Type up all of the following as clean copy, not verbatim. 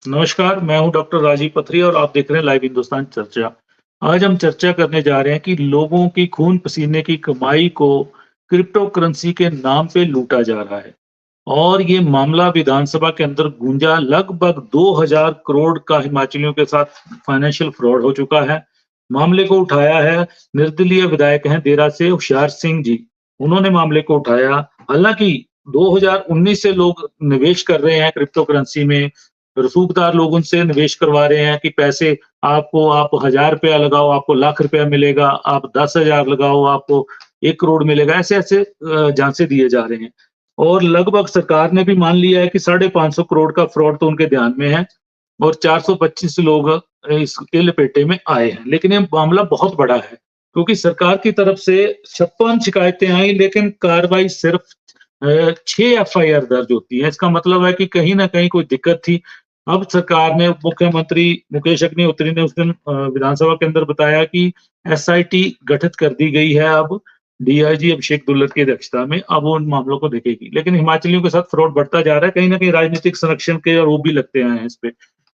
नमस्कार, मैं हूँ डॉक्टर राजीव पथरी और आप देख रहे हैं लाइव हिंदुस्तान चर्चा। आज हम चर्चा करने जा रहे हैं कि लोगों की खून-पसीने की कमाई को क्रिप्टो करेंसी के नाम पे लूटा जा रहा है और ये मामला विधानसभा के अंदर गूंजा। लगभग 2000 करोड़ का हिमाचलियों के साथ फाइनेंशियल फ्रॉड हो चुका है। मामले को उठाया है निर्दलीय विधायक हैं देरा से होशियार सिंह जी। उन्होंने मामले को उठाया। हालाँकि 2019 से लोग निवेश कर रहे हैं क्रिप्टो करेंसी में। रसूखदार लोग उनसे निवेश करवा रहे हैं कि पैसे आपको आप ₹1000 लगाओ, आपको लाख रुपया मिलेगा, आप 10,000 लगाओ, आपको 1 करोड़ मिलेगा। ऐसे-ऐसे झांसे दिए जा रहे हैं और लगभग सरकार ने भी मान लिया है कि 550 करोड़ का फ्रॉड तो उनके ध्यान में है और 425 लोग इसके लपेटे में आए हैं। लेकिन ये मामला बहुत बड़ा है क्योंकि सरकार की तरफ से 56 शिकायतें आई लेकिन कार्रवाई सिर्फ 6 एफआईआर दर्ज होती है। इसका मतलब है कि कहीं न कहीं कोई दिक्कत थी। अब सरकार ने मुख्यमंत्री मुकेश अग्निहोत्री ने उस दिन विधानसभा के अंदर बताया कि एसआईटी गठित कर दी गई है अब डीआईजी अभिषेक दुल्लत की अध्यक्षता में, अब वो उन मामलों को देखेगी। लेकिन हिमाचलियों के साथ फ्रॉड बढ़ता जा रहा है, कहीं न कहीं राजनीतिक संरक्षण के आरोप भी लगते आए हैं इस पे।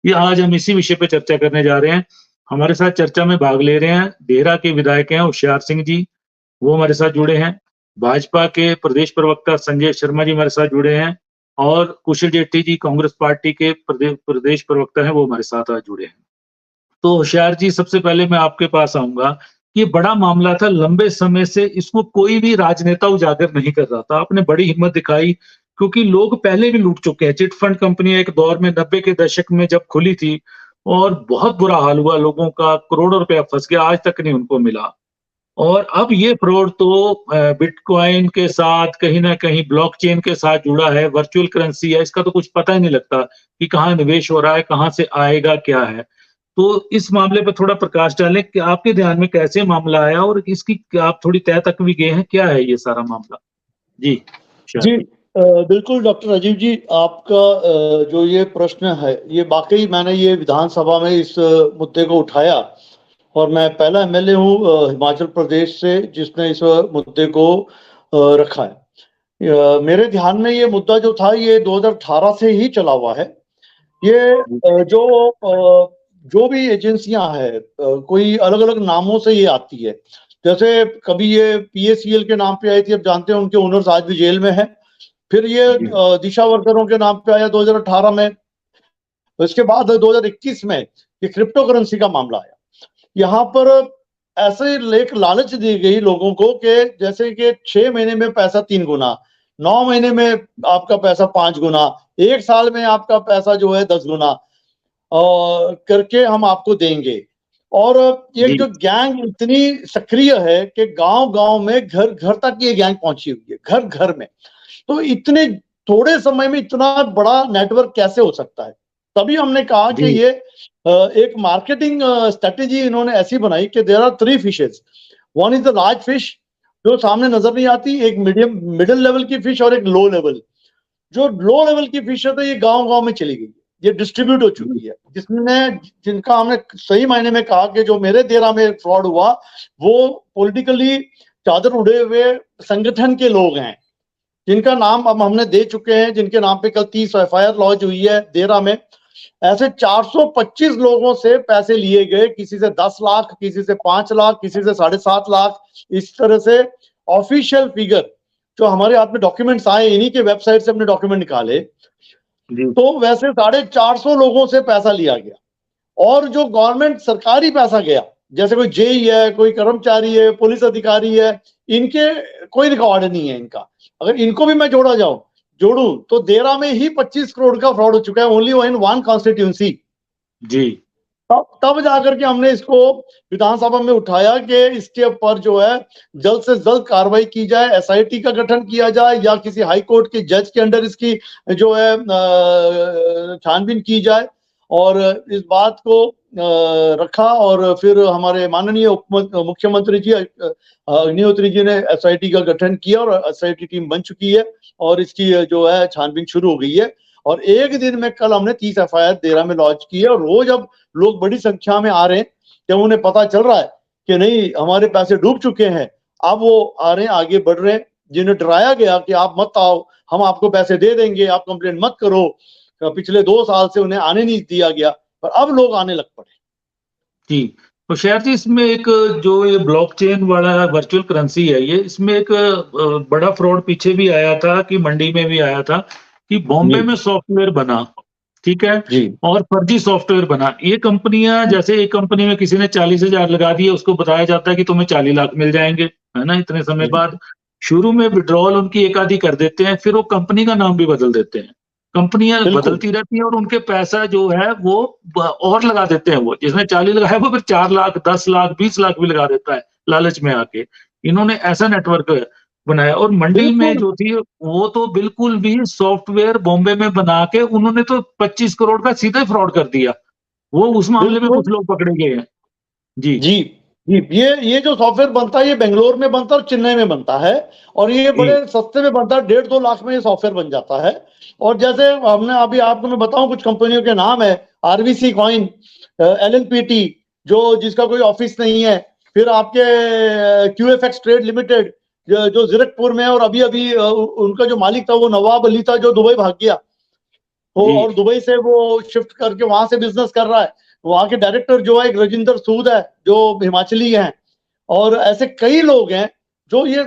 ये आज हम इसी विषय पे चर्चा करने जा रहे हैं। हमारे साथ चर्चा में भाग ले रहे हैं देहरा के विधायक हैं होशियार सिंह जी, वो हमारे साथ जुड़े हैं। भाजपा के प्रदेश प्रवक्ता संजय शर्मा जी हमारे साथ जुड़े हैं और कुशल जेट्टी जी कांग्रेस पार्टी के प्रदेश प्रवक्ता हैं, वो हमारे साथ आज जुड़े हैं। तो होशियार जी, सबसे पहले मैं आपके पास आऊँगा। ये बड़ा मामला था, लंबे समय से इसको कोई भी राजनेता उजागर नहीं कर रहा था। आपने बड़ी हिम्मत दिखाई क्योंकि लोग पहले भी लूट चुके हैं। चिट फंड कंपनियाँ एक दौर में 90 के दशक में जब खुली थी और बहुत बुरा हाल हुआ लोगों का, करोड़ों रुपया फँस गया, आज तक नहीं उनको मिला। और अब ये फ्रॉड तो बिटकॉइन के साथ कहीं न कहीं ब्लॉकचेन के साथ जुड़ा है, वर्चुअल करेंसी है, इसका तो कुछ पता ही नहीं लगता कि कहाँ निवेश हो रहा है, कहाँ से आएगा, क्या है? तो इस मामले पे थोड़ा प्रकाश डालें कि आपके ध्यान में कैसे मामला आया और इसकी क्या आप थोड़ी तह तक भी गए हैं, क्या है ये सारा मामला? जी, जी, शायद। बिल्कुल डॉक्टर राजीव जी, आपका जो ये प्रश्न है, ये वाक़ई मैंने ये विधानसभा में इस मुद्दे को उठाया और मैं पहला एमएलए हूँ हिमाचल प्रदेश से जिसने इस मुद्दे को रखा है। मेरे ध्यान में ये मुद्दा जो था ये 2018 से ही चला हुआ है। ये जो भी एजेंसियाँ हैं कोई अलग-अलग नामों से ये आती है। जैसे कभी ये पीएसीएल के नाम पे आई थी, अब जानते हैं उनके ओनर्स आज भी जेल में हैं। फिर ये जी, दिशा वर्करों के नाम पे आया 2018 में। उसके बाद 2021 में ये क्रिप्टो करेंसी का मामला आया। यहाँ पर ऐसे एक लालच दी गई लोगों को कि जैसे कि 6 महीने में पैसा 3 गुना, 9 महीने में आपका पैसा 5 गुना, 1 साल में आपका पैसा जो है 10 गुना करके हम आपको देंगे। और ये जी, जो गैंग इतनी सक्रिय है कि गाँव-गाँव में, घर-घर तक ये गैंग पहुँची हुई है, घर-घर में। तो इतने थोड़े समय में इतना बड़ा नेटवर्क कैसे हो सकता है? तभी हमने कहा कि जी, ये एक मार्केटिंग स्ट्रैटेजी इन्होंने ऐसी बनाई कि there are 3 fishes. One is the large fish जो सामने नज़र नहीं आती, एक मिडल लेवल की फिश और एक लो लेवल। जो लो लेवल की फिश है तो ये गाँव-गाँव में चली गई है। ये डिस्ट्रीब्यूट हो जी, चुकी है। जिनका हमने सही मायने में कहा कि जो मेरे देरा में फ्रॉड हुआ, वो पॉलिटिकली चादर उड़े हुए संगठन के लोग हैं। जिनका नाम अब हमने दे चुके हैं, जिनके नाम पे कल 30 एफआईआर लॉन्च हुई है देरा में। ऐसे 425 लोगों से पैसे लिए गए, किसी से 10 लाख, किसी से 5 लाख, किसी से 7.5 लाख। इस तरह से ऑफिशियल फिगर जो हमारे हाथ में डॉक्यूमेंट्स आए, इन्हीं के वेबसाइट से हमने डॉक्यूमेंट निकाले, जी, तो वैसे 450 लोगों से पैसा लिया गया। और जो गवर्नमेंट सरकारी पैसा गया, जैसे कोई जेई है, कोई कर्मचारी है, पुलिस अधिकारी है, इनके कोई रिकॉर्ड नहीं है इनका। अगर इनको भी मैं जोड़ूं तो देरा में ही 25 करोड़ का फ्रॉड हो चुका है, ओनली इन वन कॉन्स्टिट्यूंसी। जी, तब जाकर के हमने इसको विधानसभा में उठाया कि इसके ऊपर जो है जल्द से जल्द कार्रवाई की जाए, एसआईटी का गठन किया जाए या किसी हाई कोर्ट के जज के अंडर इसकी जो है छानबीन की जाए। और इस बात को रखा और फिर हमारे माननीय मुख्यमंत्री जी अग्निहोत्री जी ने एसआईटी का गठन किया और एसआईटी टीम बन चुकी है और इसकी जो है छानबीन शुरू हो गई है। और एक दिन में कल हमने 30 एफआईआर देरा में लॉन्च की है और रोज अब लोग बड़ी संख्या में आ रहे हैं जब उन्हें पता चल रहा है कि नहीं हमारे पैसे डूब चुके हैं। अब वो आ रहे हैं, आगे बढ़ रहे हैं। जिन्हें डराया गया कि आप मत आओ, हम आपको पैसे दे देंगे, आप कंप्लेंट मत करो, पिछले 2 साल से उन्हें आने नहीं दिया गया, पर अब लोग आने लग पड़े। जी, तो शायद जी इसमें एक जो ये ब्लॉकचेन वाला वर्चुअल करेंसी है, ये इसमें एक बड़ा फ्रॉड पीछे भी आया था कि मंडी में भी आया था कि बॉम्बे जी, में सॉफ्टवेयर बना, ठीक है? जी, और फर्जी सॉफ्टवेयर बना। ये कंपनियाँ जैसे एक कंपनी में किसी ने 40,000 लगा दिए, उसको बताया जाता है कि तुम्हें 40 लाख मिल जाएँगे, है ना? इतने समय जी, बाद शुरू में विथड्रॉल उनकी एक आधी कर देते हैं, फिर वो कंपनी का नाम भी बदल देते हैं। कंपनियाँ बिल्कुल, बदलती रहती हैं और उनके पैसा जो है वो और लगा देते हैं वो। जिसने 40 लगाया वो फिर 4 लाख, 10 लाख, 20 लाख भी लगा देता है, लालच में आके। इन्होंने ऐसा नेटवर्क बनाया और मंडी में बिल्कुल, जो थी वो तो बिल्कुल भी सॉफ्टवेयर बॉम्बे में बना के उन्होंने तो 25 करोड़ का सीधा ही फ्रॉड कर दिया। वो उस मामले में बिल्कुल। कुछ लोग पकड़े गए हैं। जी, जी, जी, ये जो सॉफ्टवेयर बनता है, ये बेंगलोर में बनता है और चेन्नई में बनता है, और ये बड़े जी, सस्ते में बनता है, 1.5-2 लाख में ये सॉफ्टवेयर बन जाता है। और जैसे हमने अभी आपको मैं बताऊँ कुछ कंपनियों के नाम है, आरवीसी कॉइन, एलएनपीटी, जिसका कोई ऑफिस नहीं है, फिर आपके क्यूएफएक्स ट्रेड लिमिटेड, जो जीरकपुर में है, और अभी-अभी उनका जो मालिक था वो नवाब अली था जो दुबई भाग गया। वो जी, और दुबई से वो शिफ्ट करके वहां से बिजनेस कर रहा है। वहां के डायरेक्टर जो है एक रजिंदर सूद है, जो हिमाचली हैं। और ऐसे कई लोग हैं जो ये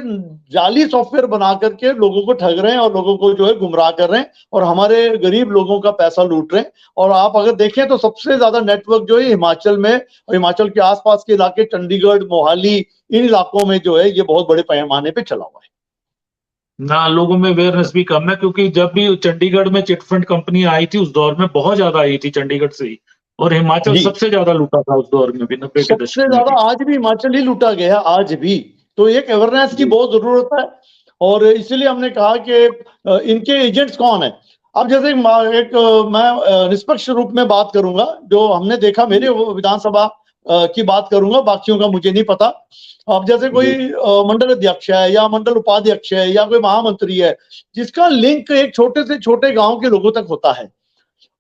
जाली सॉफ्टवेयर बना करके लोगों को ठग रहे हैं और लोगों को जो है गुमराह कर रहे हैं और हमारे गरीब लोगों का पैसा लूट रहे हैं। और आप अगर देखें तो सबसे ज्यादा नेटवर्क जो है हिमाचल में और हिमाचल के आसपास के इलाके, चंडीगढ़, मोहाली, इन इलाकों में जो है ये बहुत बड़े पैमाने पे चला हुआ है। ना लोगों में अवेयरनेस भी कम है क्योंकि जब भी चंडीगढ़ में चिट फंड कंपनी आई थी उस दौर में बहुत ज़्यादा आई थी चंडीगढ़ से ही और हिमाचल जी, सबसे ज़्यादा लूटा था उस दौर में भी 90 के दशक सबसे में ज्यादा भी। आज भी हिमाचल ही लूटा गया है, आज भी। तो एक अवेयरनेस की जी, बहुत जरूरत है, और इसीलिए हमने कहा कि इनके एजेंट्स कौन है। अब जैसे मैं निष्पक्ष रूप में बात करूंगा, जो हमने देखा मेरे जी, विधानसभा की बात करूंगा, बाकियों का मुझे नहीं पता। अब जैसे कोई जी, मंडल अध्यक्ष है या मंडल उपाध्यक्ष है या कोई महामंत्री है, जिसका लिंक एक छोटे से छोटे गांव के लोगों तक होता है,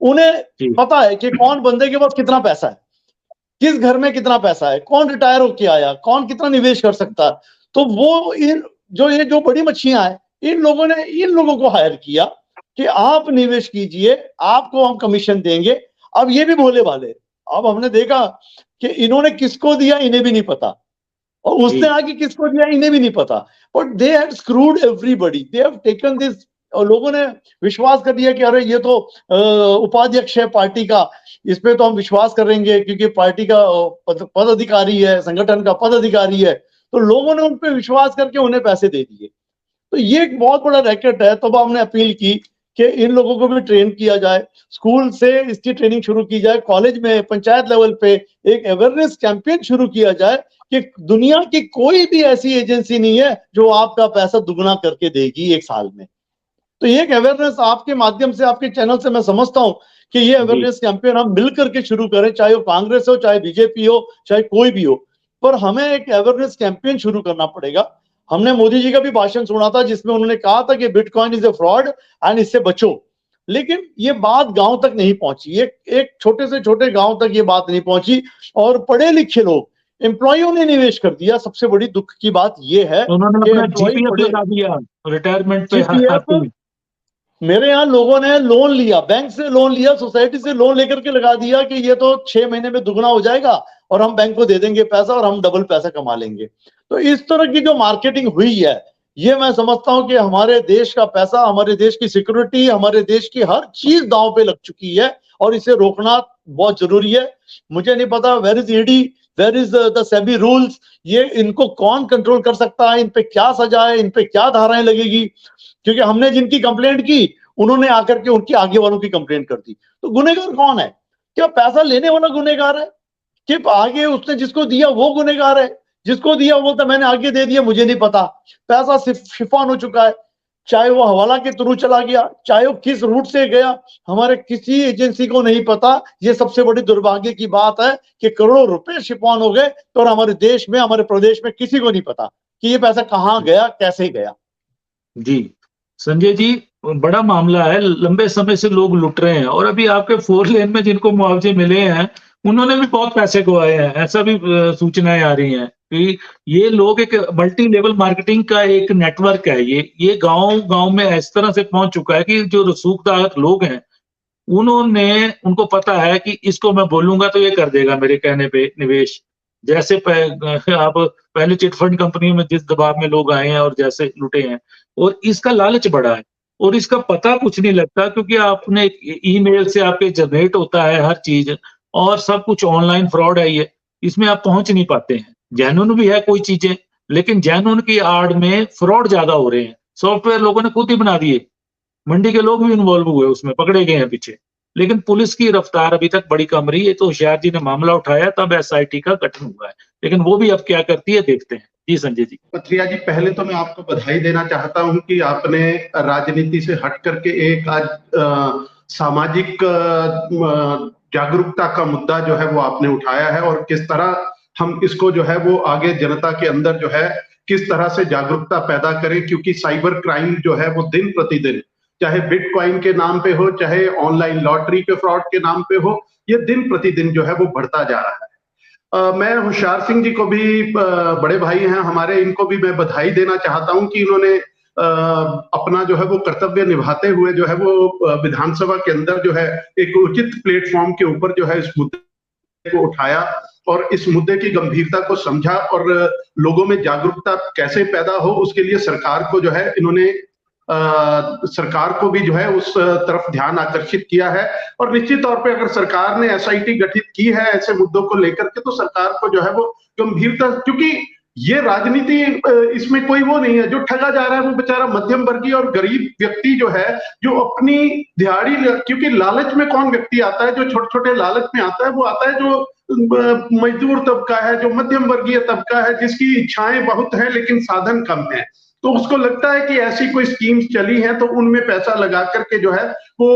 उन्हें जी, पता है कि कौन बंदे के पास कितना पैसा है, किस घर में कितना पैसा है, कौन रिटायर होके आया, कौन कितना निवेश कर सकता है। तो वो ये जो बड़ी मच्छियां हैं, इन लोगों ने इन लोगों को हायर किया कि आप निवेश कीजिए, आपको हम कमीशन देंगे। अब ये भी भोले भाले। अब हमने देखा कि इन्होंने किसको दिया इन्हें भी नहीं पता, और जी, उसने आगे किसको दिया इन्हें भी नहीं पता। But they had screwed everybody, they have taken this. और लोगों ने विश्वास कर दिया कि अरे ये तो उपाध्यक्ष है पार्टी का, इस पे तो हम विश्वास करेंगे क्योंकि पार्टी का पद अधिकारी है, संगठन का पद अधिकारी है। तो लोगों ने उन पे विश्वास करके उन्हें पैसे दे दिए। तो ये एक बहुत बड़ा रैकेट है। तब हमने अपील की कि इन लोगों को भी ट्रेन किया जाए, स्कूल से इसकी ट्रेनिंग शुरू की जाए, कॉलेज में, पंचायत लेवल पे एक अवेयरनेस कैंपेन शुरू किया जाए कि दुनिया की कोई भी ऐसी एजेंसी नहीं है जो आपका पैसा दुगना करके देगी एक साल में। तो ये एक अवेयरनेस आपके माध्यम से, आपके चैनल से मैं समझता हूं कि ये जी, अवेयरनेस कैंपेन हम मिल करके शुरू करें, चाहे वो कांग्रेस हो, चाहे बीजेपी हो, चाहे कोई भी हो। पर हमें एक अवेयरनेस कैंपेन शुरू करना पड़ेगा। हमने मोदी जी का भी भाषण सुना था जिसमें उन्होंने कहा था कि bitcoin is a fraud and इससे बचो। लेकिन ये बात गांव तक नहीं पहुंची, एक छोटे से छोटे गांव तक ये बात नहीं पहुंची। और पढ़े लिखे लोग, एम्प्लॉयों ने निवेश कर दिया। सबसे बड़ी दुख की बात ये है उन्होंने कि अपना एम्प्लॉय जीपीएफ पढ़े, लगा दिया रिटायरमेंट पे आते जीपीएफ, ही। मेरे यहाँ लोगों ने लोन लिया, बैंक से लोन लिया, सोसाइटी से लोन लेकर के लगा दिया कि ये तो 6 महीने में दुगना हो जाएगा और हम बैंक को दे देंगे पैसा और हम डबल पैसा कमा लेंगे। तो इस तरह की जो मार्केटिंग हुई है, ये मैं समझता हूं कि हमारे देश का पैसा, हमारे देश की सिक्योरिटी, हमारे देश की हर चीज दांव पे लग चुकी है और इसे रोकना बहुत जरूरी है। मुझे नहीं पता where is ED, where is the SEBI rules, ये इनको कौन कंट्रोल कर सकता है, इन पे क्या सजा है, इन पे क्या धाराएं लगेगी। क्योंकि हमने जिनकी कंप्लेंट की उन्होंने आकर के उनके आगे वालों की कंप्लेंट कर दी। तो गुनेगार कौन है? क्या पैसा लेने वाला गुनेगार है कि आगे उसने जिसको दिया वो गुनेगार है? जिसको दिया वो बोलता मैंने आगे दे दिया, मुझे नहीं पता। पैसा सिर्फ शिफॉन हो चुका है, चाहे वो हवाला के थ्रू चला गया, चाहे वो किस रूट से गया, हमारे किसी एजेंसी को नहीं पता। ये सबसे बड़ी दुर्भाग्य की बात है कि करोड़ों रुपए शिफॉन हो गए तो, और हमारे देश में, हमारे प्रदेश में किसी को नहीं पता कि ये पैसा कहाँ गया, कैसे गया। जी, संजय जी बड़ा मामला है, लंबे समय से लोग लुट रहे हैं और अभी आपके 4 लेन में जिनको मुआवजे मिले हैं, उन्होंने भी बहुत पैसे गँवाए हैं, ऐसा भी सूचनाएँ आ रही हैं कि ये लोग एक मल्टी लेवल मार्केटिंग का एक नेटवर्क है ये गाँव-गाँव में इस तरह से पहुँच चुका है कि जो रसूखदार लोग हैं, उन्होंने उनको पता है कि इसको मैं बोलूंगा तो ये कर देगा मेरे कहने पे निवेश। जैसे आप पहले चिटफंड कंपनियों में जिस दबाव में लोग आए हैं और जैसे लुटे हैं, और इसका लालच बढ़ा है और इसका पता कुछ नहीं लगता, क्योंकि आपने ईमेल से आपके जनरेट होता है हर चीज, और सब कुछ ऑनलाइन फ्रॉड है ये, इसमें आप पहुंच नहीं पाते हैं। जेन्युइन भी है कोई चीजें, लेकिन जेन्युइन की आड़ में फ्रॉड ज्यादा हो रहे हैं। सॉफ्टवेयर लोगों ने खुद ही बना दिए, मंडी के लोग भी इन्वॉल्व हुए उसमें, पकड़े गए हैं पीछे। लेकिन पुलिस की रफ्तार अभी तक बड़ी कम रही है, तो होशियार जी ने मामला उठाया, तब एसआईटी का गठन हुआ है। लेकिन वो भी अब क्या करती है देखते हैं। जी संजय जी। पथरिया जी, पहले तो मैं आपको बधाई देना चाहता हूं कि आपने राजनीति से हट करके एक आज सामाजिक जागरूकता का मुद्दा जो है वो आपने उठाया है, और किस तरह हम इसको जो है वो आगे जनता के अंदर जो है किस तरह से जागरूकता पैदा करें, क्योंकि साइबर क्राइम जो है वो दिन प्रतिदिन, चाहे बिटकॉइन के नाम पे हो, चाहे ऑनलाइन लॉटरी के फ्रॉड के नाम पे हो, ये दिन प्रतिदिन जो है वो बढ़ता जा रहा है। मैं होशियार सिंह जी को भी, बड़े भाई हैं हमारे, इनको भी मैं बधाई देना चाहता हूं कि इन्होंने अपना जो है वो कर्तव्य निभाते हुए जो है वो विधानसभा के अंदर जो है एक उचित प्लेटफॉर्म के ऊपर जो है इस मुद्दे को उठाया और इस मुद्दे की गंभीरता को समझा, और लोगों में जागरूकता कैसे पैदा हो उसके लिए सरकार को जो है इन्होंने सरकार को भी जो है उस तरफ ध्यान आकर्षित किया है। और निश्चित तौर पे अगर सरकार ने एसआईटी गठित की है ऐसे मुद्दों को लेकर के, तो सरकार को जो है वो गंभीरता, क्योंकि ये राजनीति, इसमें कोई वो नहीं है। जो ठगा जा रहा है वो बेचारा मध्यम वर्गीय और गरीब व्यक्ति जो है, जो अपनी दिहाड़ी, क्योंकि लालच में कौन व्यक्ति आता है जो छोटे छोटे लालच में आता है, वो आता है जो मजदूर तबका है, जो मध्यम वर्गीय तबका है, जिसकी इच्छाएं बहुत हैं लेकिन साधन कम है। तो उसको लगता है कि ऐसी कोई स्कीम्स चली हैं तो उनमें पैसा लगा करके जो है वो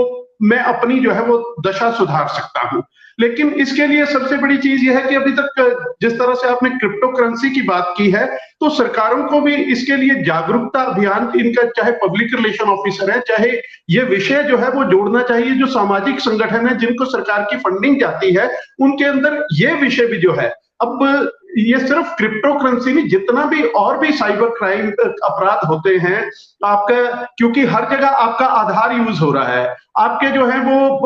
मैं अपनी जो है वो दशा सुधार सकता हूं। लेकिन इसके लिए सबसे बड़ी चीज यह है कि अभी तक जिस तरह से आपने क्रिप्टो करेंसी की बात की है, तो सरकारों को भी इसके लिए जागरूकता अभियान, इनका चाहे पब्लिक रिलेशन ऑफिसर है, चाहे ये विषय जो है वो जोड़ना चाहिए। जो सामाजिक संगठन है जिनको सरकार की फंडिंग जाती है, उनके अंदर ये विषय भी जो है, अब ये सिर्फ क्रिप्टो करेंसी नहीं, जितना भी और भी साइबर क्राइम अपराध होते हैं आपका, क्योंकि हर जगह आपका आधार यूज हो रहा है, आपके जो है वो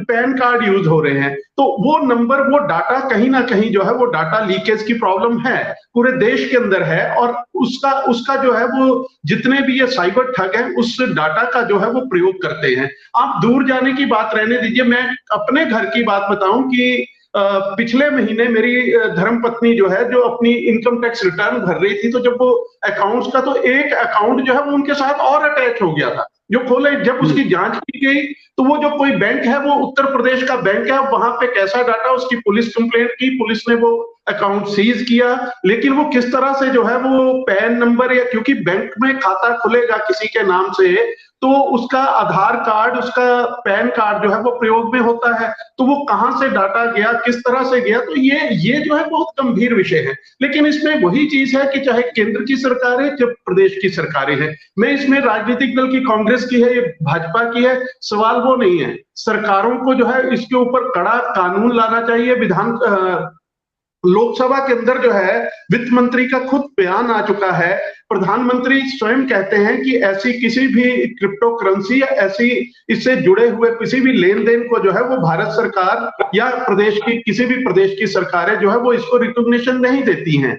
पैन कार्ड यूज हो रहे हैं, तो वो नंबर, वो डाटा कहीं ना कहीं जो है वो डाटा लीकेज की प्रॉब्लम है, पूरे देश के अंदर है। और उसका जो है वो जितने भी ये साइबर ठग हैं उस डाटा का जो है वो प्रयोग करते हैं। आप दूर जाने की बात रहने दीजिए, मैं अपने घर की बात बताऊं कि पिछले महीने मेरी धर्मपत्नी जो है, जो अपनी इनकम टैक्स रिटर्न भर रही थी, तो जब वो अकाउंट्स का, तो एक अकाउंट जो है वो उनके साथ और अटैच हो गया था जो खोले। जब उसकी जांच की गई तो वो जो कोई बैंक है, वो उत्तर प्रदेश का बैंक है, वहां पे कैसा डाटा, उसकी पुलिस कंप्लेंट की, पुलिस ने वो अकाउंट सीज किया। लेकिन वो किस तरह से जो है वो पैन नंबर, या क्योंकि बैंक में खाता खुलेगा किसी के नाम से तो उसका आधार कार्ड, उसका पैन कार्ड जो है वो प्रयोग में होता है, तो वो कहां से डाटा गया, किस तरह से गया, तो ये जो है बहुत गंभीर विषय है। लेकिन इसमें वही चीज है कि चाहे केंद्र की सरकार है, चाहे प्रदेश की सरकारें हैं, मैं इसमें राजनीतिक दल की, कांग्रेस की है, ये भाजपा की है, सवाल वो नहीं है। सरकारों को जो है इसके ऊपर कड़ा कानून लाना चाहिए। लोकसभा के अंदर जो है वित्त मंत्री का खुद बयान आ चुका है, प्रधानमंत्री स्वयं कहते हैं कि ऐसी किसी भी क्रिप्टो करेंसी या ऐसी इससे जुड़े हुए किसी भी लेन देन को जो है वो भारत सरकार या प्रदेश की किसी भी प्रदेश की सरकारें जो है वो इसको रिकॉग्निशन नहीं देती हैं।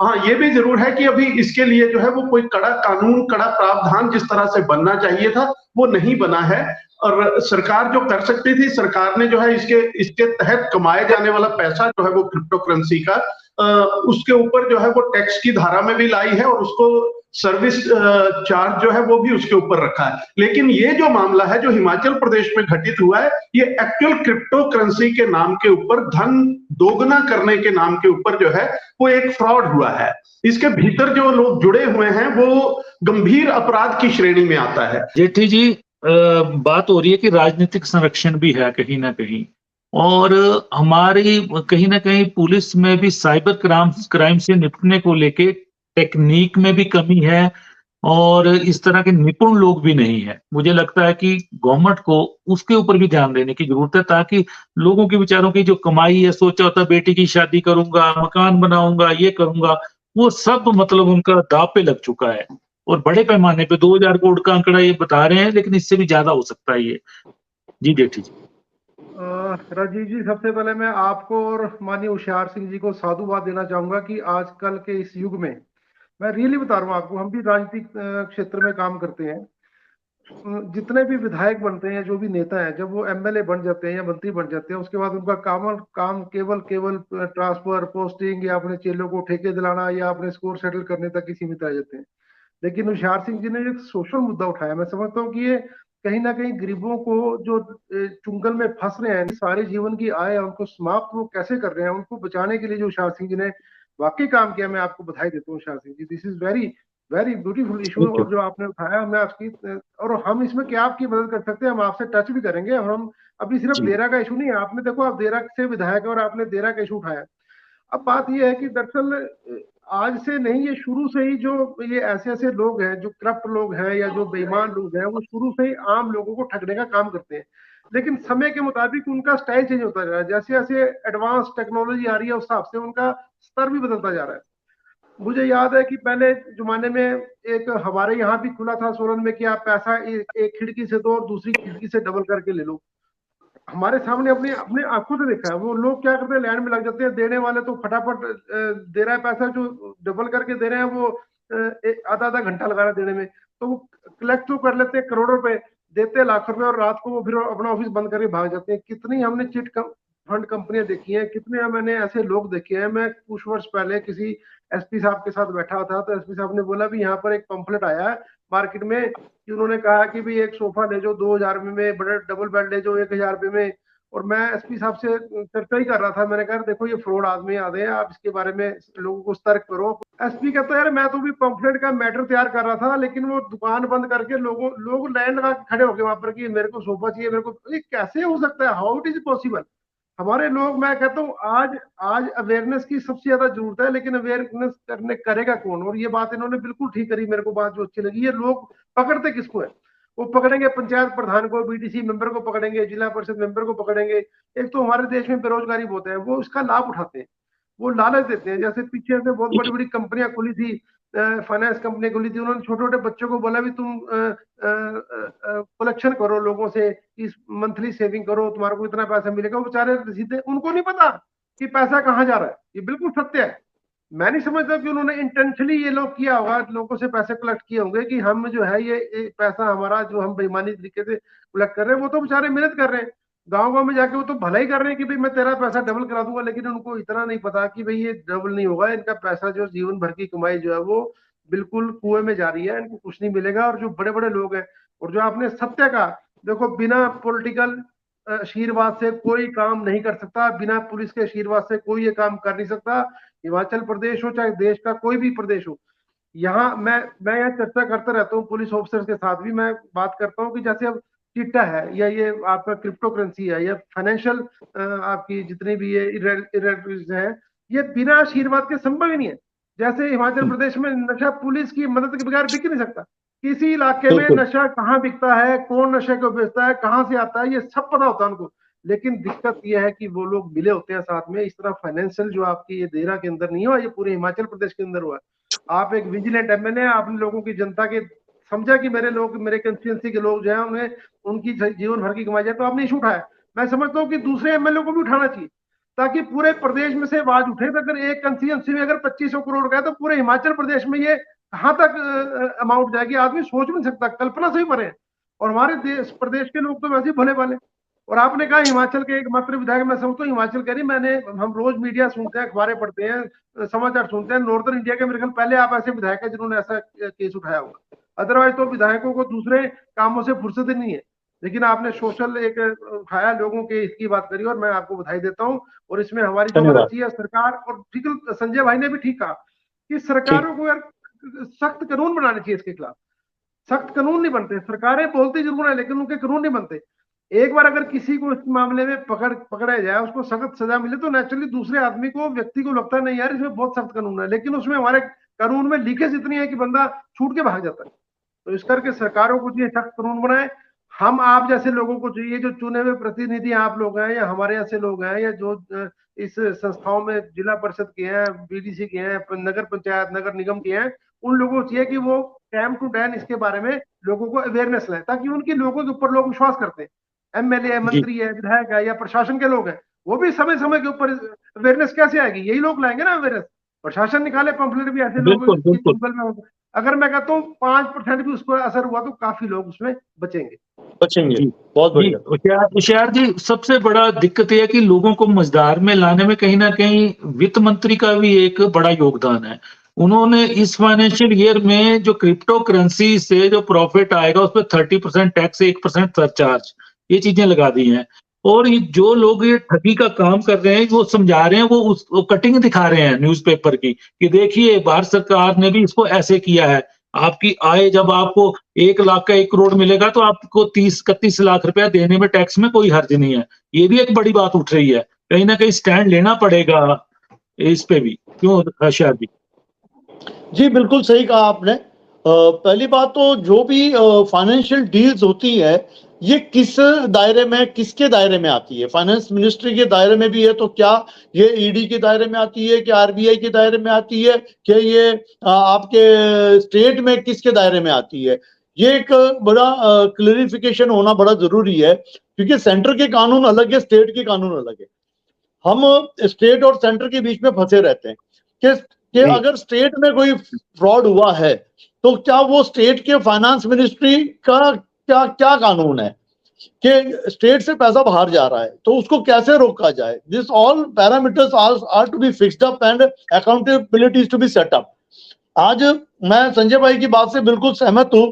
हाँ, ये भी जरूर है कि अभी इसके लिए जो है वो कोई कड़ा कानून, कड़ा प्रावधान जिस तरह से बनना चाहिए था वो नहीं बना है। और सरकार जो कर सकती थी, सरकार ने जो है इसके तहत कमाए जाने वाला पैसा जो है वो क्रिप्टो करेंसी का, उसके ऊपर जो है वो टैक्स की धारा में भी लाई है, और उसको सर्विस चार्ज जो है वो भी उसके ऊपर रखा है। लेकिन ये जो मामला है जो हिमाचल प्रदेश में घटित हुआ है, ये एक्चुअल क्रिप्टो करेंसी के नाम के ऊपर, धन दोगुना करने के नाम के ऊपर जो है वो एक फ्रॉड हुआ है। इसके भीतर जो लोग जुड़े हुए हैं वो गंभीर अपराध की श्रेणी में आता है। जेठी जी, बात हो रही है कि राजनीतिक संरक्षण भी है कहीं ना कहीं, और हमारी कहीं ना कहीं पुलिस में भी साइबर क्राइम से निपटने को लेके टेक्निक में भी कमी है, और इस तरह के निपुण लोग भी नहीं है। मुझे लगता है कि गवर्नमेंट को उसके ऊपर भी ध्यान देने की जरूरत है, ताकि लोगों के बेचारों की जो कमाई है, सोचा होता बेटी की शादी करूंगा, मकान बनाऊंगा, ये करूंगा, वो सब मतलब उनका दांव पे लग चुका है। और बड़े पैमाने पे 2000 करोड़ का आंकड़ा ये बता रहे हैं, लेकिन इससे भी ज्यादा हो सकता है ये। जी जेठी जी। राजीव जी, सबसे पहले मैं आपको और माननीय होशियार सिंह जी को साधुवाद देना चाहूंगा कि आजकल के इस युग में, मैं रियली बता रहा हूँ आपको, हम भी राजनीतिक क्षेत्र में काम करते हैं। जितने भी विधायक बनते हैं, जो भी नेता हैं, जब वो एमएलए बन जाते हैं या मंत्री बन जाते हैं, उसके बाद उनका काम केवल केवल ट्रांसफर, पोस्टिंग या अपने चेलों को ठेके दिलाना या अपने स्कोर सेटल करने तक ही सीमित रह जाते हैं। लेकिन होशियार सिंह जी ने एक सोशल मुद्दा उठाया। मैं समझता हूँ कि ये कहीं ना कहीं गरीबों को जो चुंगल में फंस रहे हैं, सारे जीवन की आय उनको समाप्त वो कैसे कर रहे हैं, उनको बचाने के लिए जो होशियार सिंह जी ने वाकई काम किया, मैं आपको बधाई देता हूँ Hoshiyar Singh ji. This is very very beautiful issue thank you. और जो आपने उठाया, मैं आपकी और हम इसमें क्या आपकी मदद कर सकते हैं, हम आपसे टच भी करेंगे। और हम अभी सिर्फ जी देरा का इशू नहीं है, आपने देखो, आप देरा से विधायक है और आपने देरा का इशू उठाया। अब बात यह है कि दरअसल आज से नहीं, ये शुरू से ही जो ये ऐसे ऐसे लोग हैं, जो करप्ट लोग हैं या जो बेईमान लोग हैं, वो शुरू से ही आम लोगों को ठगने का काम करते हैं। लेकिन समय के मुताबिक उनका स्टाइल चेंज होता जा रहा है। जैसे जैसे एडवांस टेक्नोलॉजी आ रही है, उस हिसाब से उनका स्तर भी बदलता जा रहा है। मुझे याद है कि पहले जमाने में एक हमारे यहाँ भी खुला था सोलन में कि आप पैसा एक खिड़की से दो और दूसरी खिड़की से डबल करके ले लो। हमारे सामने अपने अपने आंखों से देखा है। वो लोग क्या करते हैं, लाइन में लग जाते हैं। देने वाले तो फटाफट दे रहा है पैसा, जो डबल करके दे रहे हैं वो आधा आधा घंटा लगा रहा है देने में। तो वो कलेक्ट तो कर लेते हैं करोड़ों रुपए, देते हैं लाख रुपए, और रात को वो फिर अपना ऑफिस बंद करके भाग जाते हैं। कितनी हमने चिट फंड कंपनियां देखी हैं, कितने मैंने ऐसे लोग देखे हैं। मैं कुछ वर्ष पहले किसी एसपी साहब के साथ बैठा था, तो एसपी साहब ने बोला भी यहाँ पर एक पंफलेट आया है मार्केट में कि उन्होंने कहा कि भाई एक सोफा ले जो 2000 में, बड़े डबल बेड ले जो 1000 रुपये में। और मैं एसपी साहब से चर्चा ही कर रहा था। मैंने कहा देखो ये फ्रॉड आदमी आते हैं, आप इसके बारे में लोगों को सतर्क करो। एसपी कहता है यार मैं तो भी पंफलेट का मैटर तैयार कर रहा था, लेकिन वो दुकान बंद करके लोग लाइन लगा के खड़े हो गए वहां पर कि मेरे को सोफा चाहिए, मेरे को। ये कैसे हो सकता है? How it is possible? हमारे लोग, मैं कहता हूँ आज आज अवेयरनेस की सबसे ज्यादा जरूरत है, लेकिन अवेयरनेस करेगा कौन? और ये बात इन्होंने बिल्कुल ठीक करी, मेरे को बात जो अच्छी लगी। ये लोग पकड़ते किसको है? वो पकड़ेंगे पंचायत प्रधान को, बीडीसी मेंबर को पकड़ेंगे, जिला परिषद मेंबर को पकड़ेंगे। एक तो हमारे देश में बेरोजगारी बहुत है, वो इसका लाभ उठाते हैं, वो लालच देते हैं। जैसे पीछे से बहुत बड़ी बड़ी कंपनियां खुली थी, फाइनेंस कंपनी खुली थी, उन्होंने छोटे छोटे बच्चों को बोला भी तुम कलेक्शन करो लोगों से, इस मंथली सेविंग करो, तुम्हारे को इतना पैसा मिलेगा। वो बेचारे सीधे, उनको नहीं पता कि पैसा कहाँ जा रहा है। ये बिल्कुल सत्य है। मैं नहीं समझता कि उन्होंने इंटेंशनली ये लोग किया होगा, लोगों से पैसे कलेक्ट किए होंगे कि हम जो है ये पैसा हमारा जो हम बेईमानी तरीके से कलेक्ट कर रहे हैं। वो तो बेचारे मेहनत कर रहे हैं, गांव गांव में जाके वो तो भला ही कर रहे हैं कि भाई मैं तेरा पैसा डबल करा दूंगा। लेकिन उनको इतना नहीं पता कि भाई ये डबल नहीं होगा, इनका पैसा जो जीवन भर की कमाई जो है वो बिल्कुल कुएं में जा रही है, इनको कुछ नहीं मिलेगा। और जो बड़े बड़े लोग हैं, और जो आपने सत्य का, देखो बिना पॉलिटिकल आशीर्वाद से कोई काम नहीं कर सकता, बिना पुलिस के आशीर्वाद से कोई ये काम कर नहीं सकता। हिमाचल प्रदेश हो चाहे देश का कोई भी प्रदेश हो, यहाँ मैं यहाँ चर्चा करता रहता हूँ पुलिस ऑफिसर्स के साथ भी। मैं बात करता हूँ कि जैसे अब चिट्टा है या ये आपका क्रिप्टो करेंसी है या फाइनेंशियल आपकी जितनी भी ये इरेगुलरिटीज है, ये बिना आशीर्वाद के संभव ही नहीं है। जैसे हिमाचल प्रदेश में नशा पुलिस की मदद के बगैर बिक नहीं सकता। किसी इलाके में बिल्कुल। नशा कहाँ बिकता है, कौन नशे को बेचता है, कहाँ से आता है, ये सब पता होता है उनको। लेकिन दिक्कत यह है कि वो लोग मिले होते हैं साथ में। इस तरह फाइनेंशियल जो आपकी ये देरा के अंदर नहीं हुआ, ये पूरे हिमाचल प्रदेश के अंदर हुआ। आप एक विजिलेंट एमएलए, आपने लोगों की, जनता के समझा कि मेरे लोग, मेरे कंस्टिट्यूंसी के लोग जो है उन्हें उनकी जीवन भर की कमाई जाए, तो आपने इशू उठाया। मैं समझता हूँ कि दूसरे एमएलए को भी उठाना चाहिए, ताकि पूरे प्रदेश में से आवाज उठे। तो अगर एक कंस्टिट्यूंसी में अगर 2500 करोड़ का है, तो पूरे हिमाचल प्रदेश में ये कहाँ तक अमाउंट जाएगी, आदमी सोच भी नहीं सकता, कल्पना से भी परे है। और हमारे देश प्रदेश के लोग तो वैसे ही भले वाले। और आपने कहा हिमाचल के एकमात्र विधायक, मैं समझता हूँ हिमाचल कह रही, मैंने, हम रोज मीडिया सुनते हैं, अखबारें पढ़ते हैं, समाचार सुनते हैं, नॉर्दर्न इंडिया के मेरे ख्याल पहले आप ऐसे विधायक है जिन्होंने ऐसा केस उठाया होगा। अदरवाइज तो विधायकों को दूसरे कामों से फुर्सत ही नहीं है। लेकिन आपने सोशल एक उठाया, लोगों के इसकी बात करी, और मैं आपको बधाई देता हूँ। और इसमें हमारी जो मदद चाहिए सरकार, और ठीक संजय भाई ने भी ठीक कहा कि सरकारों को यार सख्त कानून बनाने चाहिए इसके खिलाफ। सख्त कानून नहीं बनते, सरकारें बोलती जरूर है लेकिन उनके कानून नहीं बनते। एक बार अगर किसी को इस मामले में पकड़ा जाए, उसको सख्त सजा मिले, तो नेचुरली दूसरे आदमी को, व्यक्ति को लगता है नहीं यार इसमें बहुत सख्त कानून है। लेकिन उसमें हमारे कानून में लीकेज इतनी है कि बंदा छूट के भाग जाता है। तो इस करके सरकारों को चाहिए सख्त कानून बनाए। हम आप जैसे लोगों को चाहिए, जो चुने हुए प्रतिनिधि आप लोग हैं या हमारे ऐसे लोग हैं, या जो इस संस्थाओं में जिला परिषद के हैं, बीडीसी के हैं, नगर पंचायत, नगर निगम के हैं, उन लोगों को चाहिए कि वो टाइम टू टाइम इसके बारे में लोगों को अवेयरनेस लाए, ताकि उनकी लोगों के ऊपर लोग विश्वास करते हैं। एमएलए, मंत्री है, विधायक है या प्रशासन के लोग हैं, वो भी समय समय के ऊपर अवेयरनेस कैसे आएगी? यही लोग लाएंगे ना अवेयरनेस। प्रशासन निकाले पंफलेट भी ऐसे लोग गूगल में होंगे। अगर मैं कहता हूँ 5% भी उसको असर हुआ तो काफी लोग उसमें बचेंगे। बहुत बढ़िया। होशियार जी, सबसे बड़ा दिक्कत यह है कि लोगों को मझधार में लाने में कहीं ना कहीं वित्त मंत्री का भी एक बड़ा योगदान है। उन्होंने इस फाइनेंशियल ईयर में जो क्रिप्टो करेंसी से जो प्रॉफिट आएगा उस पर 30% टैक्स, 1% सरचार्ज, ये चीजें लगा दी हैं। और ये जो लोग ये ठगी का काम कर रहे हैं वो समझा रहे हैं, वो कटिंग दिखा रहे हैं न्यूज़पेपर की कि देखिए भारत सरकार ने भी इसको ऐसे किया है। आपकी आय जब आपको 1 लाख का 1 करोड़ मिलेगा तो आपको 30-31 लाख रुपया देने में टैक्स में कोई हर्ज नहीं है। ये भी एक बड़ी बात उठ रही है। कहीं ना कहीं स्टैंड लेना पड़ेगा इस पे भी, क्यों होशियार जी? जी बिल्कुल सही कहा आपने। पहली बात तो जो भी फाइनेंशियल डील्स होती है ये किस दायरे में, किसके दायरे में आती है? फाइनेंस मिनिस्ट्री के दायरे में भी है तो क्या ये ईडी के दायरे में आती है, क्या आरबीआई के दायरे में आती है, क्या ये आपके स्टेट में किसके दायरे में आती है? ये एक बड़ा क्लैरिफिकेशन होना बड़ा जरूरी है, क्योंकि सेंटर के कानून अलग है, स्टेट के कानून अलग है। हम स्टेट और सेंटर के बीच में फंसे रहते हैं कि अगर स्टेट में कोई फ्रॉड हुआ है तो क्या वो स्टेट के फाइनेंस मिनिस्ट्री का क्या कानून है कि स्टेट से पैसा बाहर जा रहा है तो उसको कैसे रोका जाए? This all parameters are to be fixed up and accountability to be set up. आज मैं संजय भाई की बात से बिल्कुल सहमत हूं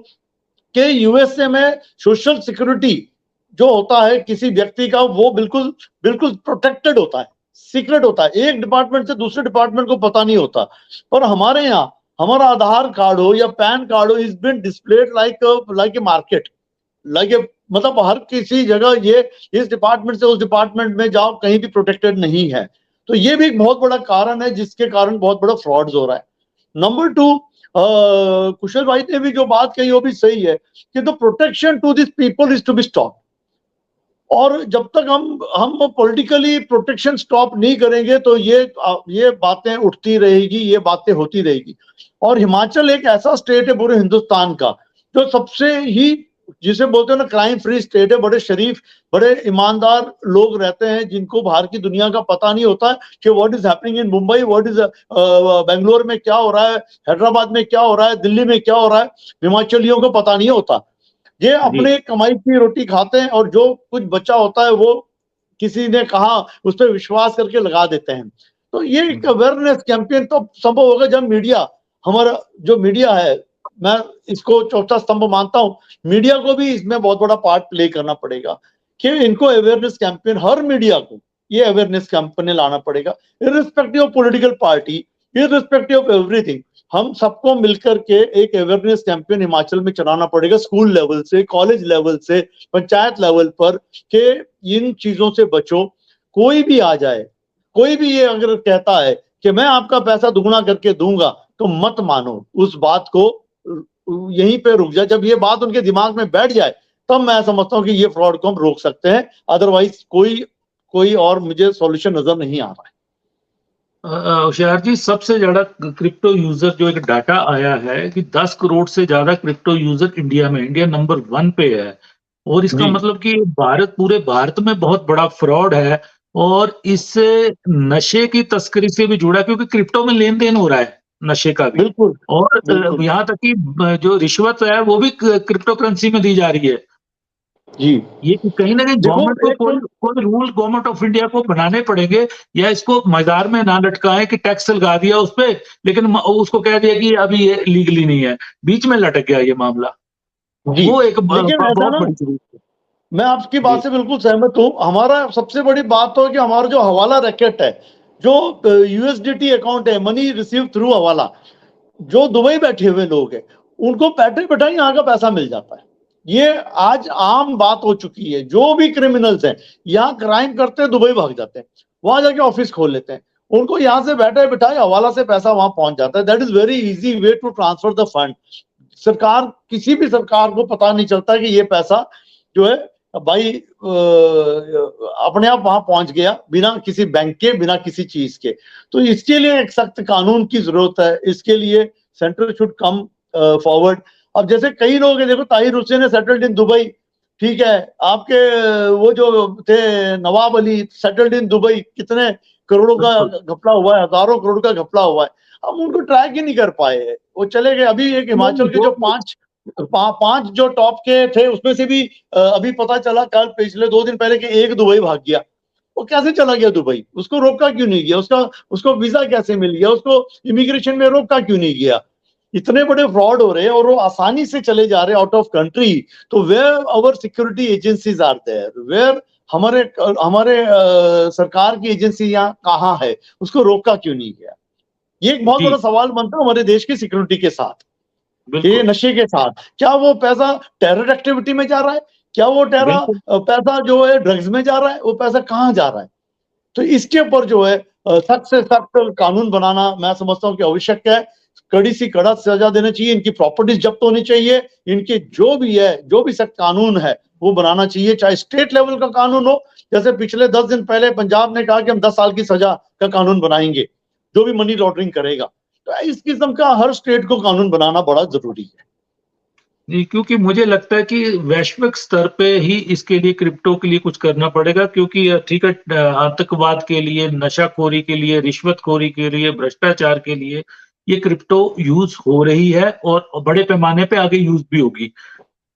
कि यूएसए में सोशल सिक्योरिटी जो होता है किसी व्यक्ति का वो बिल्कुल प्रोटेक्टेड होता है, सीक्रेट होता है, एक डिपार्टमेंट से दूसरे डिपार्टमेंट को पता नहीं होता। पर हमारे यहाँ हमारा आधार कार्ड हो या पैन कार्ड हो, is been displayed like a market, मतलब हर किसी जगह ये इस डिपार्टमेंट से उस डिपार्टमेंट में जाओ, कहीं भी प्रोटेक्टेड नहीं है। तो ये भी एक बहुत बड़ा कारण है जिसके कारण बहुत बड़ा फ्रॉड हो रहा है। नंबर 2, कुशल भाई ने भी जो बात कही वो भी सही है कि the protection to this people is to be stop. और जब तक हम पॉलिटिकली प्रोटेक्शन स्टॉप नहीं करेंगे तो ये बातें उठती रहेगी, ये बातें होती रहेगी। और हिमाचल एक ऐसा स्टेट है पूरे हिंदुस्तान का जो सबसे ही, जिसे बोलते हैं ना, क्राइम फ्री स्टेट है। बड़े शरीफ, बड़े ईमानदार लोग रहते हैं जिनको बाहर की दुनिया का पता नहीं होता है कि what is happening in Mumbai, what is Bangalore में क्या हो रहा है, हैदराबाद में क्या हो रहा है, दिल्ली में क्या हो रहा है, हिमाचलियों को पता नहीं होता। ये अपने कमाई की रोटी खाते हैं और जो कुछ बचा होता है वो किसी ने कहा उस पर विश्वास करके लगा देते हैं। तो ये एक अवेयरनेस कैंपेन तो संभव होगा जब मीडिया, हमारा जो मीडिया है, मैं इसको चौथा स्तंभ मानता हूं, मीडिया को भी इसमें बहुत बड़ा पार्ट प्ले करना पड़ेगा कि इनको अवेयरनेस कैंपेन, हर मीडिया को ये अवेयरनेस कैंपेन लाना पड़ेगा, irrespective of political party, irrespective of everything. हम सबको मिलकर के एक अवेयरनेस कैंपेन हिमाचल में चलाना पड़ेगा, स्कूल लेवल से, कॉलेज लेवल से, पंचायत लेवल पर, कि इन चीजों से बचो। कोई भी आ जाए, कोई भी ये अगर कहता है कि मैं आपका पैसा दुगना करके दूंगा तो मत मानो, उस बात को यहीं पे रुक जाए। जब ये बात उनके दिमाग में बैठ जाए तब मैं समझता हूँ कि ये फ्रॉड को हम रोक सकते हैं, अदरवाइज कोई और मुझे सॉल्यूशन नजर नहीं आ रहा है। होशियार जी, सबसे ज्यादा क्रिप्टो यूजर जो एक डाटा आया है कि 10 करोड़ से ज्यादा क्रिप्टो यूजर इंडिया में, इंडिया नंबर 1 पे है। और इसका मतलब कि पूरे भारत में बहुत बड़ा फ्रॉड है और इससे नशे की तस्करी से भी जुड़ा है, क्योंकि क्रिप्टो में लेन देन हो रहा है नशे का भी। और यहाँ तक कि जो रिश्वत है वो भी क्रिप्टो करेंसी में दी जा रही है जी। ये कहीं ना कहीं गवर्नमेंट को कोई रूल गवर्नमेंट ऑफ इंडिया को बनाने पड़ेंगे, या इसको मजार में ना लटकाएं कि टैक्स लगा दिया उस पे लेकिन उसको कह दिया कि अभी ये लीगली नहीं है, बीच में लटक गया ये मामला। वो एक बहुत बड़ी चीज है। मैं आपकी बात से बिल्कुल सहमत हूँ। हमारा सबसे बड़ी बात तो है कि हमारा जो हवाला रैकेट है, जो यूएसडीटी अकाउंट है, मनी रिसीव थ्रू हवाला, जो दुबई बैठे हुए लोग हैं उनको बैठे बैठा यहाँ का पैसा मिल जाता है। ये आज आम बात हो चुकी है। जो भी क्रिमिनल्स हैं यहाँ क्राइम करते हैं, दुबई भाग जाते हैं, वहां जाके ऑफिस खोल लेते हैं, उनको यहाँ से बैठे बिठाए हवाला से पैसा वहां पहुंच जाता है। That is very easy way to transfer the fund. सरकार, किसी भी सरकार को पता नहीं चलता कि ये पैसा जो है भाई अपने आप वहां पहुंच गया, बिना किसी बैंक के, बिना किसी चीज के। तो इसके लिए एक सख्त कानून की जरूरत है। इसके लिए सेंट्रल शुड कम फॉरवर्ड। अब जैसे कई लोग हैं, देखो ताहिर हुसैन है सेटल्ड इन दुबई, ठीक है, आपके वो जो थे Nawab Ali settled in Dubai, कितने करोड़ों का घपला हुआ है, हजारों करोड़ का घपला हुआ है, हम उनको ट्रैक ही नहीं कर पाए, वो चले गए। अभी एक हिमाचल के जो पांच जो टॉप के थे उसमें से भी अभी पता चला कल पिछले 2 दिन पहले कि एक दुबई भाग गया। वो कैसे चला गया दुबई? उसको रोका क्यों नहीं गया? उसको वीजा कैसे मिल गया? उसको इमिग्रेशन में रोका क्यों नहीं गया? इतने बड़े फ्रॉड हो रहे हैं और वो आसानी से चले जा रहे हैं आउट ऑफ कंट्री। तो where our security agencies are there, where हमारे सरकार की एजेंसी यहाँ कहाँ है? उसको रोका क्यों नहीं गया? ये एक बहुत बड़ा सवाल बनता है हमारे देश की सिक्योरिटी के साथ, ये नशे के साथ। क्या वो पैसा टेरर एक्टिविटी में जा रहा है? क्या वो पैसा जो है ड्रग्स में जा रहा है? वो पैसा कहाँ जा रहा है? तो इसके ऊपर जो है सख्त से सख्त कानून बनाना मैं समझता हूँ कि आवश्यक है। कड़ी सी कड़ा सजा देना चाहिए, इनकी प्रॉपर्टीज जब्त होनी चाहिए, इनके जो भी सख्त कानून है वो बनाना चाहिए, चाहे स्टेट लेवल का कानून हो। जैसे पिछले 10 दिन पहले पंजाब ने कहा कि हम 10 साल की सजा का कानून बनाएंगे जो भी मनी लॉन्ड्रिंग करेगा। तो इस किस्म का हर स्टेट को कानून बनाना बड़ा जरूरी है जी, क्योंकि मुझे लगता है कि वैश्विक स्तर पे ही इसके लिए क्रिप्टो के लिए कुछ करना पड़ेगा, क्योंकि ठीक है, आतंकवाद के लिए, नशाखोरी के लिए, रिश्वतखोरी के लिए, भ्रष्टाचार के लिए ये क्रिप्टो यूज हो रही है और बड़े पैमाने पे आगे यूज भी होगी।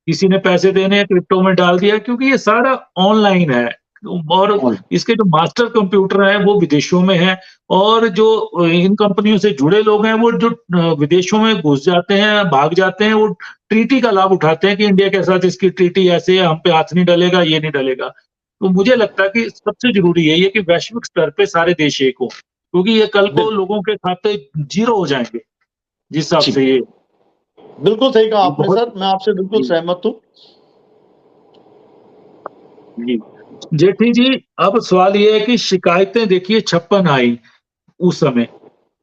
किसी ने पैसे देने हैं, क्रिप्टो में डाल दिया, क्योंकि ये सारा ऑनलाइन है और इसके जो मास्टर कंप्यूटर हैं वो विदेशों में हैं और जो इन कंपनियों से जुड़े लोग हैं वो जो विदेशों में घुस जाते हैं, भाग जाते हैं, वो ट्रीटी का लाभ उठाते हैं कि इंडिया के साथ इसकी ट्रीटी ऐसे है, हम पे हाथ नहीं डलेगा, ये नहीं डलेगा। तो मुझे लगता है कि सबसे जरूरी है ये कि वैश्विक स्तर पे सारे देश एक हो, क्योंकि ये कल को लोगों के खाते जीरो हो जाएंगे जिस हिसाब से ये। बिल्कुल सही कहा आपने सर, मैं आपसे बिल्कुल सहमत हूँ जी। जेठी जी, अब सवाल ये है कि शिकायतें देखिए 56 आई उस समय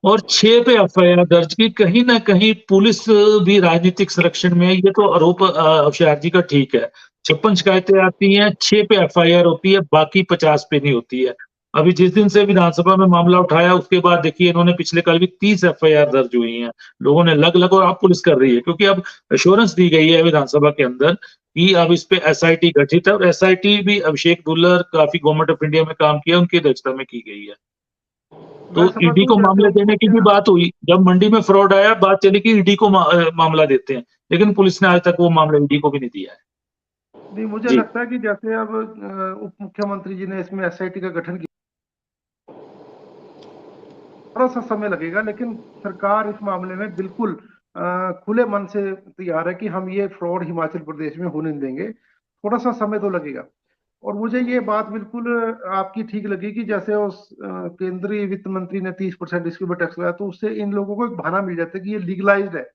और 6 पे एफआईआर दर्ज की। कहीं ना कहीं पुलिस भी राजनीतिक संरक्षण में है। ये तो आरोप होशियार जी का ठीक है, 56 शिकायतें आती हैं, 6 पे एफआईआर होती है, बाकी 50 पे नहीं होती है। अभी जिस दिन से विधानसभा में मामला उठाया उसके बाद देखिए इन्होंने पिछले कल भी 30 एफआईआर दर्ज हुई हैं। लोगों ने लग और अब पुलिस कर रही है, क्योंकि अब एश्योरेंस दी गई है विधानसभा के अंदर कि अब इस पे एसआईटी गठित है और एसआईटी भी अभिषेक दुल्लर काफी गवर्नमेंट ऑफ इंडिया में काम किया, उनकी अध्यक्षता में की गई है। तो ईडी को मामले देने की भी बात हुई, जब मंडी में फ्रॉड आया बात चली कि ईडी को मामला देते हैं, लेकिन पुलिस ने आज तक वो मामला ईडी को भी नहीं दिया है। नहीं, मुझे लगता है कि जैसे अब उप मुख्यमंत्री जी ने इसमें एसआईटी का गठन किया, थोड़ा सा समय लगेगा, लेकिन सरकार इस मामले में बिल्कुल खुले मन से तैयार है कि हम ये फ्रॉड हिमाचल प्रदेश में होने नहीं देंगे। थोड़ा सा समय तो लगेगा। और मुझे ये बात बिल्कुल आपकी ठीक लगी कि जैसे उस केंद्रीय वित्त मंत्री ने 30% इसके ऊपर टैक्स लगाया, तो उससे इन लोगों को एक बहाना मिल जाता है कि ये लीगलाइज्ड है,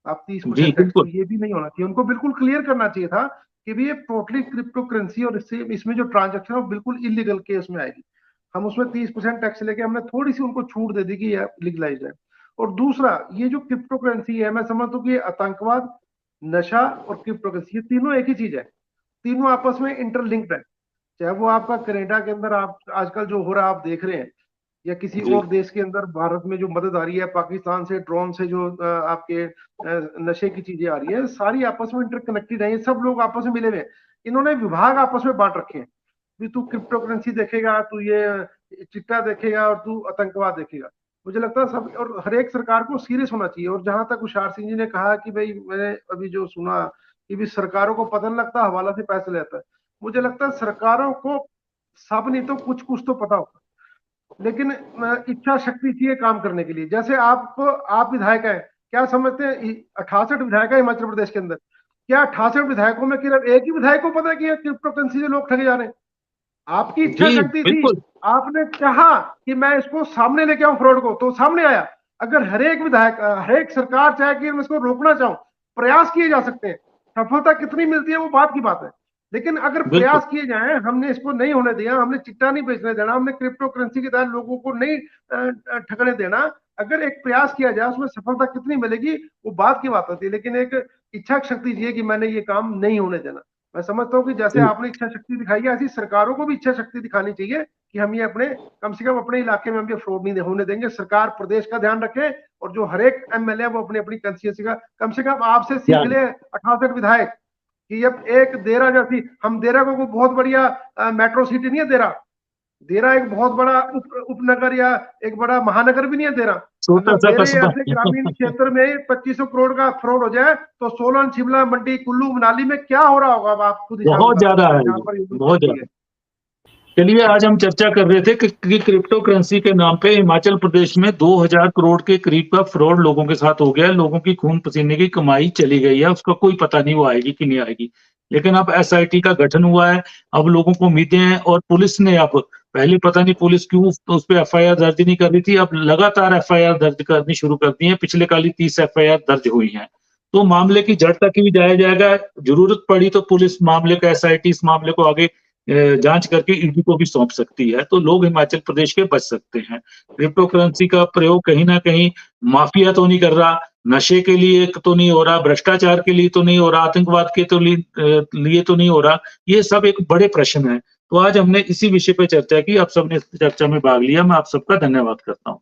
आप 30% टैक्स, तो ये भी नहीं होना चाहिए। उनको बिल्कुल क्लियर करना चाहिए था कि भी ये टोटली क्रिप्टो करेंसी और इसमें जो ट्रांजेक्शन है वो बिल्कुल इलीगल केस में आएगी। हम उसमें 30% टैक्स लेके हमने थोड़ी सी उनको छूट दे दी कि ये लीगलाइज्ड है। और दूसरा, ये जो क्रिप्टो करेंसी है, मैं समझता हूँ कि आतंकवाद, नशा और क्रिप्टो करेंसी, ये तीनों एक ही चीज है, तीनों आपस में इंटरलिंक्ड है। चाहे वो आपका कनाडा के अंदर आप आजकल जो हो रहा है आप देख रहे हैं, या किसी और देश के अंदर भारत में जो मदद आ रही है, पाकिस्तान से ड्रोन से जो आपके नशे की चीजें आ रही है, सारी आपस में इंटरकनेक्टेड है, ये सब लोग आपस में मिले हुए हैं। इन्होंने विभाग आपस में बांट रखे हैं, भी तू क्रिप्टो करेंसी देखेगा, तू ये चिट्टा देखेगा और तू आतंकवाद देखेगा। मुझे लगता है सब, और हर एक सरकार को सीरियस होना चाहिए। और जहां तक होशियार सिंह जी ने कहा कि भाई, मैंने अभी जो सुना कि भी सरकारों को पता नहीं लगता, हवाला से पैसे लेता है, मुझे लगता है सरकारों को सब नहीं तो कुछ कुछ तो पता होगा, लेकिन इच्छा शक्ति चाहिए काम करने के लिए। जैसे आप विधायक हैं, क्या समझते हैं 68 विधायक है हिमाचल प्रदेश के अंदर, क्या 68 विधायकों में केवल एक ही विधायक को पता है कि क्रिप्टो करेंसी से लोग ठगे जा रहे हैं? आपकी इच्छा शक्ति थी, आपने कहा कि मैं इसको सामने लेके आऊं फ्रॉड को, तो सामने आया। अगर हर एक विधायक, हर एक सरकार चाहे कि मैं इसको रोकना चाहूं, प्रयास किए जा सकते हैं। सफलता कितनी मिलती है वो बात की बात है, लेकिन अगर प्रयास किए जाएं, हमने इसको नहीं होने दिया, हमने चिट्टा नहीं बेचने देना, हमने क्रिप्टो करेंसी के तहत लोगों को नहीं ठगने देना, अगर एक प्रयास किया जाए, उसमें सफलता कितनी मिलेगी वो बात की बात होती है। लेकिन एक इच्छा शक्ति चाहिए कि मैंने ये काम नहीं होने देना। मैं समझता हूँ कि जैसे आपने इच्छा शक्ति दिखाई है, ऐसी सरकारों को भी इच्छा शक्ति दिखानी चाहिए कि हम ये अपने, कम से कम अपने इलाके में हम ये फ्रॉड नहीं होने देंगे। सरकार प्रदेश का ध्यान रखे और जो हर एक एमएलए वो अपनी अपनी कंस्टिट्यूएंसी का, कम से कम आपसे सीख ले 68 विधायक कि अब एक देरा जैसी, हम देरा को कोई बहुत बढ़िया मेट्रो सिटी नहीं है देरा एक बहुत बड़ा उपनगर या एक बड़ा महानगर भी नहीं है देरा। छोटा सा मेरे कस्बा। ऐसे ग्रामीण क्षेत्र में 2500 करोड़ का फ्रॉड हो जाए तो सोलन, शिमला, मंडी, कुल्लू, मनाली में क्या हो रहा होगा, अब आप खुद बहुत ज्यादा है, बहुत ज्यादा। चलिए, आज हम चर्चा कर रहे थे कि क्रिप्टो करेंसी के नाम पे हिमाचल प्रदेश में 2000 करोड़ के करीब का फ्रॉड लोगों के साथ हो गया। लोगों की खून पसीने की कमाई चली गई है, उसका कोई पता नहीं वो आएगी कि नहीं आएगी। लेकिन अब एसआईटी का गठन हुआ है, अब लोगों को उम्मीदें हैं, और पुलिस ने अब, पहले पता नहीं पुलिस क्यों उस पर एफआईआर दर्ज नहीं कर रही थी, अब लगातार एफआईआर दर्ज करनी शुरू कर दी है। पिछले कल ही 30 एफआईआर दर्ज हुई हैं। तो मामले की जड़ तक भी जाया जाएगा, जरूरत पड़ी तो पुलिस मामले का, एसआईटी इस मामले को आगे जांच करके ईडी को भी सौंप सकती है, तो लोग हिमाचल प्रदेश के बच सकते हैं। क्रिप्टो करेंसी का प्रयोग कहीं ना कहीं माफिया तो नहीं कर रहा, नशे के लिए तो नहीं हो रहा, भ्रष्टाचार के लिए तो नहीं हो रहा, आतंकवाद के तो लिए तो नहीं हो रहा। ये सब एक बड़े प्रश्न है। तो आज हमने इसी विषय पर चर्चा की, आप सबने चर्चा में भाग लिया, मैं आप सबका धन्यवाद करता हूँ।